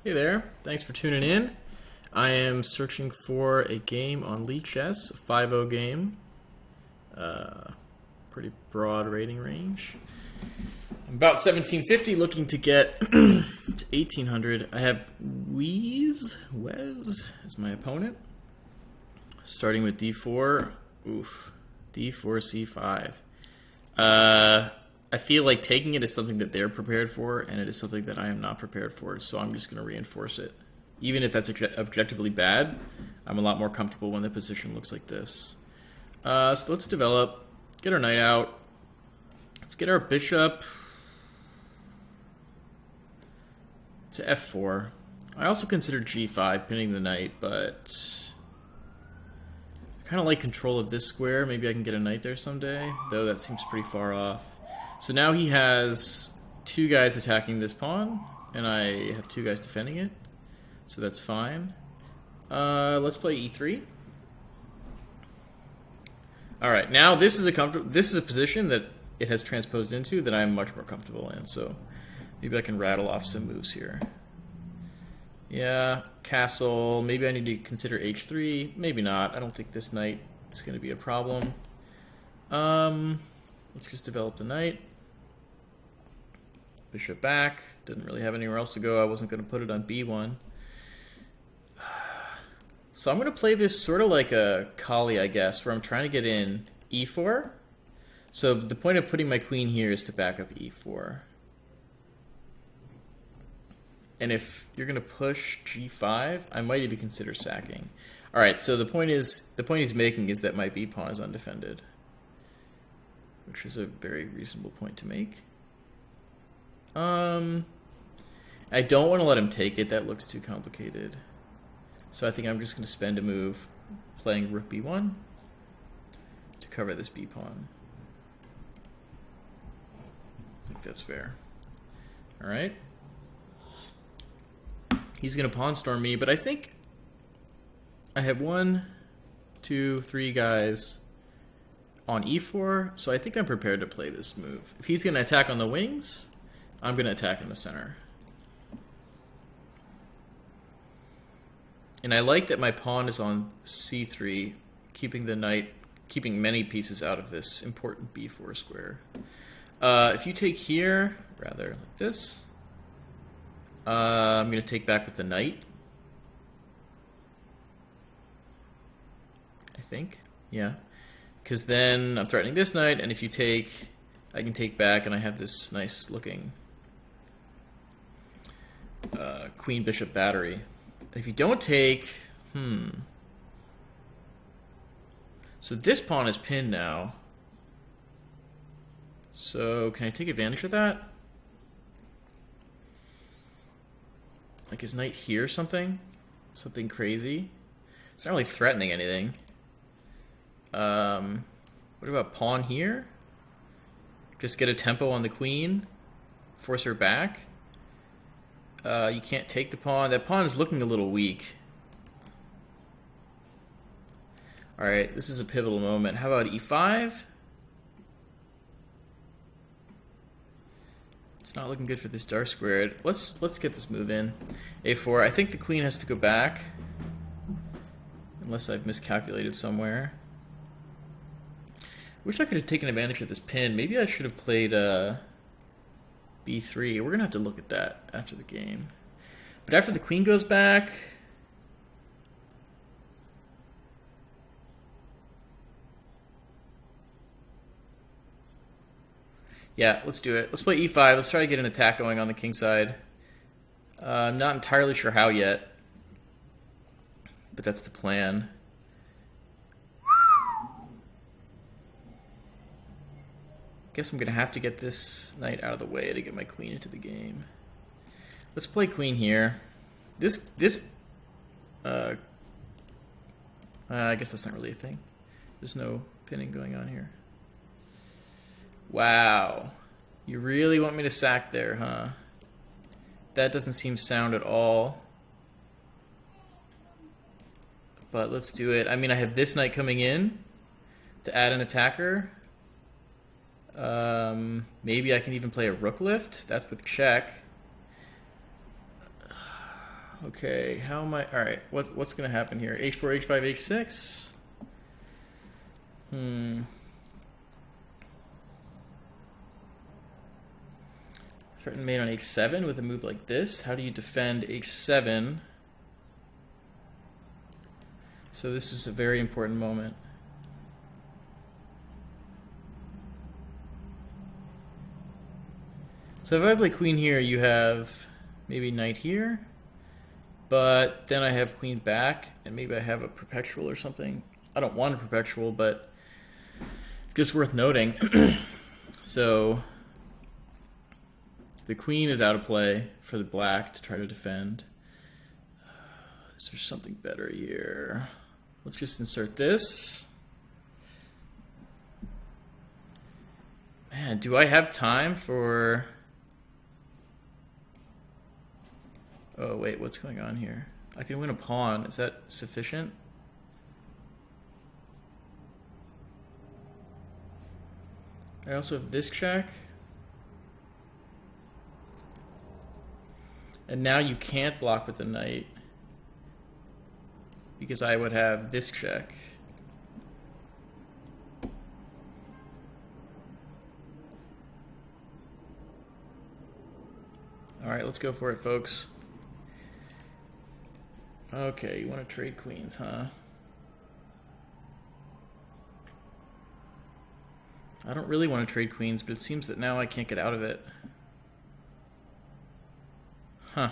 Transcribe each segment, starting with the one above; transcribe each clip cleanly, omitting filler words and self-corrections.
Hey there, thanks for tuning in. I am searching for a game on lichess, a 5-0 game. Pretty broad rating range. I'm about 1750, looking to get to 1800. I have Weezz as my opponent. Starting with d4. Oof. d4, c5. I feel like taking it is something that they're prepared for, and it is something that I am not prepared for, so I'm just going to reinforce it. Even if that's objectively bad, I'm a lot more comfortable when the position looks like this. So let's develop, get our knight out. Let's get our bishop to f4. I also consider g5, pinning the knight, but I kind of like control of this square. Maybe I can get a knight there someday, though that seems pretty far off. So now he has two guys attacking this pawn, and I have two guys defending it. So that's fine. Let's play e3. All right, now this is a position that it has transposed into that I'm much more comfortable in. So maybe I can rattle off some moves here. Yeah, castle. Maybe I need to consider h3. Maybe not. I don't think this knight is going to be a problem. Let's just develop the knight. Bishop back. Didn't really have anywhere else to go. I wasn't going to put it on b1. So I'm going to play this sort of like a collie, I guess, where I'm trying to get in e4. So the point of putting my queen here is to back up e4. And if you're going to push g5, I might even consider sacking. All right, so the point he's making is that my b pawn is undefended, which is a very reasonable point to make. I don't want to let him take it. That looks too complicated. So I think I'm just going to spend a move playing rook b1 to cover this b pawn. I think that's fair. All right. He's going to pawn storm me, but I think I have 1, 2, 3 guys on e4, so I think I'm prepared to play this move. If he's going to attack on the wings, I'm going to attack in the center. And I like that my pawn is on c3, keeping the knight, keeping many pieces out of this important b4 square. If you take here, rather like this, I'm going to take back with the knight. I think, yeah. Because then I'm threatening this knight, and if you take, I can take back, and I have this nice looking queen bishop battery. If you don't take, so this pawn is pinned now. So can I take advantage of that? Like his knight here, something crazy. It's not really threatening anything. What about pawn here? Just get a tempo on the queen, force her back. You can't take the pawn. That pawn is looking a little weak. All right, this is a pivotal moment. How about e5? It's not looking good for this dark square. Let's get this move in. a4. I think the queen has to go back, unless I've miscalculated somewhere. Wish I could have taken advantage of this pin. Maybe I should have played b3. We're gonna have to look at that after the game. But after the queen goes back, yeah, let's do it. Let's play e5. Let's try to get an attack going on the king side. I'm not entirely sure how yet, but that's the plan. Guess I'm gonna have to get this knight out of the way to get my queen into the game. Let's play queen here. I guess that's not really a thing. There's no pinning going on here. Wow. You really want me to sack there, huh? That doesn't seem sound at all. But let's do it. I mean, I have this knight coming in to add an attacker. Maybe I can even play a rook lift. That's with check. Okay, how am I? All right, what's going to happen here? H4, H5, H6. Threaten mate on H7 with a move like this. How do you defend H7? So this is a very important moment. So if I play queen here, you have maybe knight here, but then I have queen back, and maybe I have a perpetual or something. I don't want a perpetual, but just worth noting. So the queen is out of play for the black to try to defend. Is there something better here? Let's just insert this. Man, do I have time for... Oh, wait, what's going on here? I can win a pawn. Is that sufficient? I also have this check. And now you can't block with the knight because I would have this check. All right, let's go for it, folks. Okay, you want to trade queens, huh? I don't really want to trade queens, but it seems that now I can't get out of it. Huh.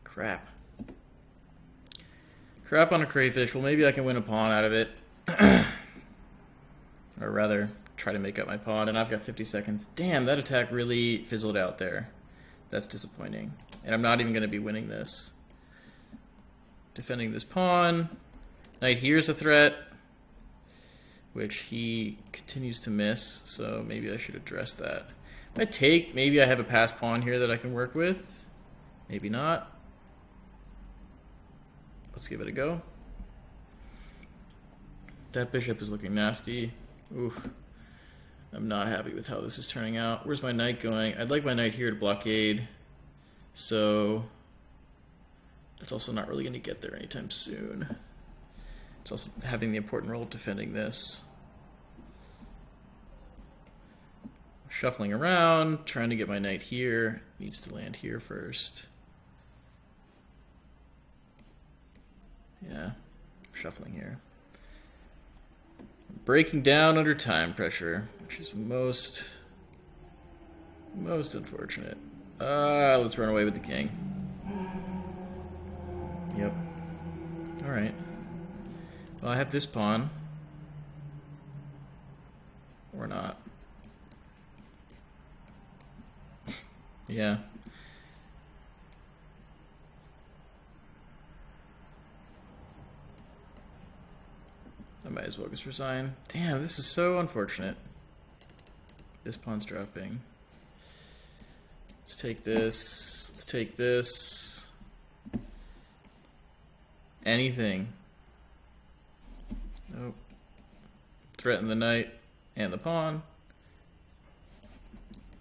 Crap. Crap on a crayfish. Well, maybe I can win a pawn out of it. Or rather, try to make up my pawn, and I've got 50 seconds. Damn, that attack really fizzled out there. That's disappointing. And I'm not even going to be winning this. Defending this pawn. Knight here's a threat, which he continues to miss, so maybe I should address that. If I take, maybe I have a passed pawn here that I can work with. Maybe not. Let's give it a go. That bishop is looking nasty. Oof. I'm not happy with how this is turning out. Where's my knight going? I'd like my knight here to blockade. So it's also not really going to get there anytime soon. It's also having the important role of defending this. Shuffling around, trying to get my knight here. Needs to land here first. Yeah, shuffling here. Breaking down under time pressure, which is most unfortunate. Let's run away with the king. Yep. All right. Well, I have this pawn. Or not. Yeah. I might as well just resign. Damn, this is so unfortunate. This pawn's dropping. Let's take this. Let's take this. Anything. Nope. Threaten the knight and the pawn.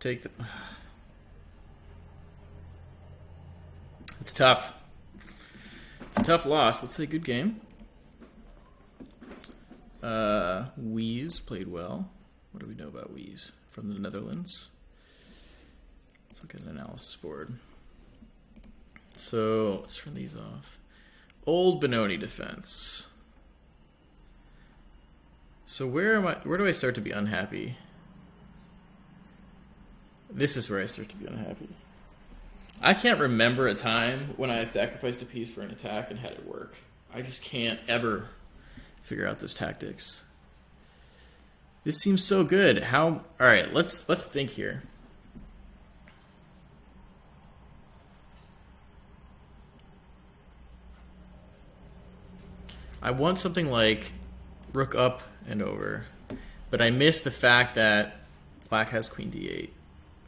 Take the... It's tough. It's a tough loss. Let's say good game. Weezz played well. What do we know about Weezz from the Netherlands? Let's look at an analysis board. So let's turn these off. Old Benoni defense. So where do I start to be unhappy? This is where I start to be unhappy. I can't remember a time when I sacrificed a piece for an attack and had it work. I just can't ever figure out those tactics. This seems so good. How? All right, let's think here. I want something like rook up and over, but I miss the fact that black has queen d8,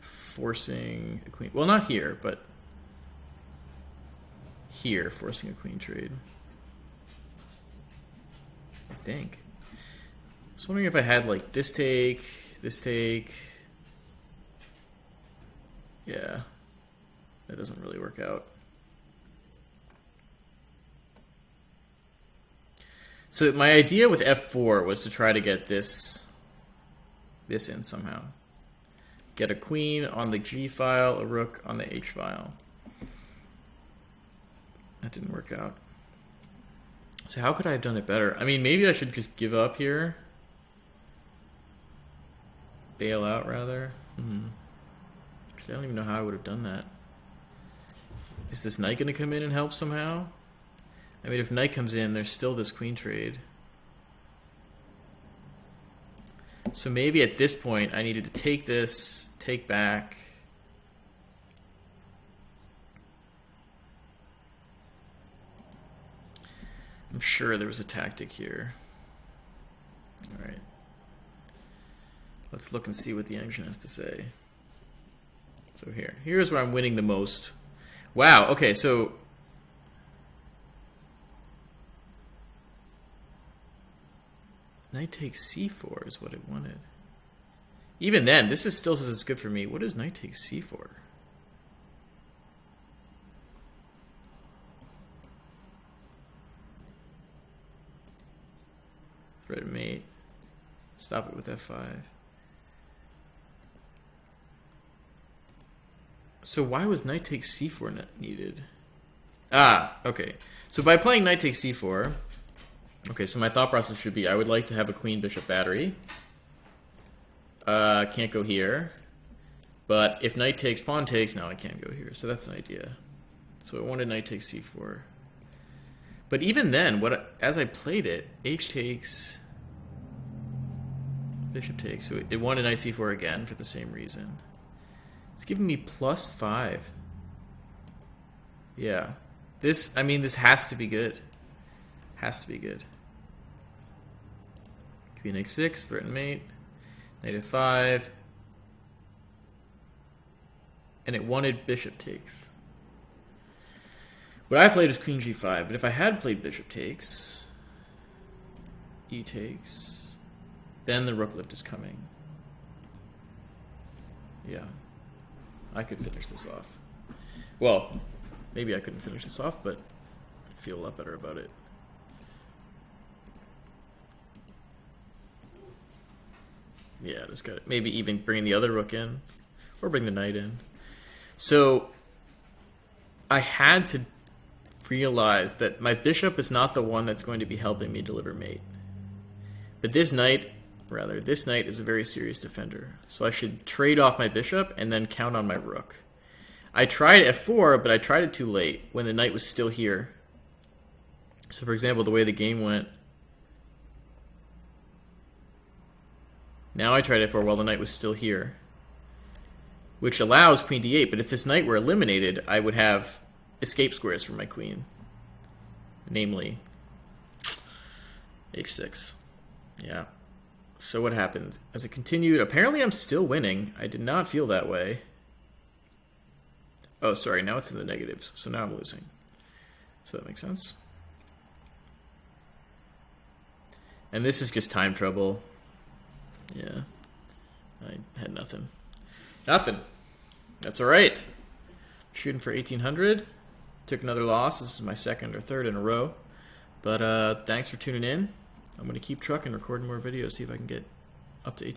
forcing a queen. Well, not here, but here, forcing a queen trade. I think. I was wondering if I had like this take, Yeah, that doesn't really work out. So my idea with f4 was to try to get this in somehow. Get a queen on the g file, a rook on the h file. That didn't work out. So how could I have done it better? I mean, maybe I should just give up here. Bail out, rather. Because I don't even know how I would have done that. Is this knight going to come in and help somehow? I mean, if knight comes in, there's still this queen trade. So maybe at this point, I needed to take this, take back. I'm sure there was a tactic here. All right. Let's look and see what the engine has to say. So here's where I'm winning the most. Wow, okay, so knight takes c4 is what it wanted. Even then, this is still says it's good for me. What does knight takes c4? Threat mate. Stop it with f5. So why was knight takes c4 not needed? Ah, okay. So by playing knight takes c4, okay, so my thought process should be I would like to have a queen bishop battery. Can't go here. But if knight takes pawn takes, now I can't go here. So that's an idea. So I wanted knight takes c4. But even then, as I played it, h takes, bishop takes. So it wanted knight c4 again for the same reason. It's giving me +5. Yeah. I mean, this has to be good. Has to be good. Queen h6, threaten mate. Knight f5. And it wanted bishop takes. What I played was queen g5, but if I had played bishop takes, e takes, then the rook lift is coming. Yeah. I could finish this off. Well, maybe I couldn't finish this off, but I feel a lot better about it. Yeah, this guy. Maybe even bring the other rook in, or bring the knight in. So I had to realize that my bishop is not the one that's going to be helping me deliver mate. But this knight is a very serious defender. So I should trade off my bishop and then count on my rook. I tried f4, but I tried it too late when the knight was still here. So for example, the way the game went, now I tried f4 while the knight was still here, which allows queen d8, but if this knight were eliminated, I would have escape squares for my queen, namely h6. Yeah. So what happened? As it continued, apparently I'm still winning. I did not feel that way. Oh, sorry, now it's in the negatives, so now I'm losing. So that makes sense. And this is just time trouble. Yeah. I had nothing. Nothing. That's all right. Shooting for 1800. Took another loss. This is my second or third in a row. But thanks for tuning in. I'm going to keep trucking, recording more videos, see if I can get up to 1800.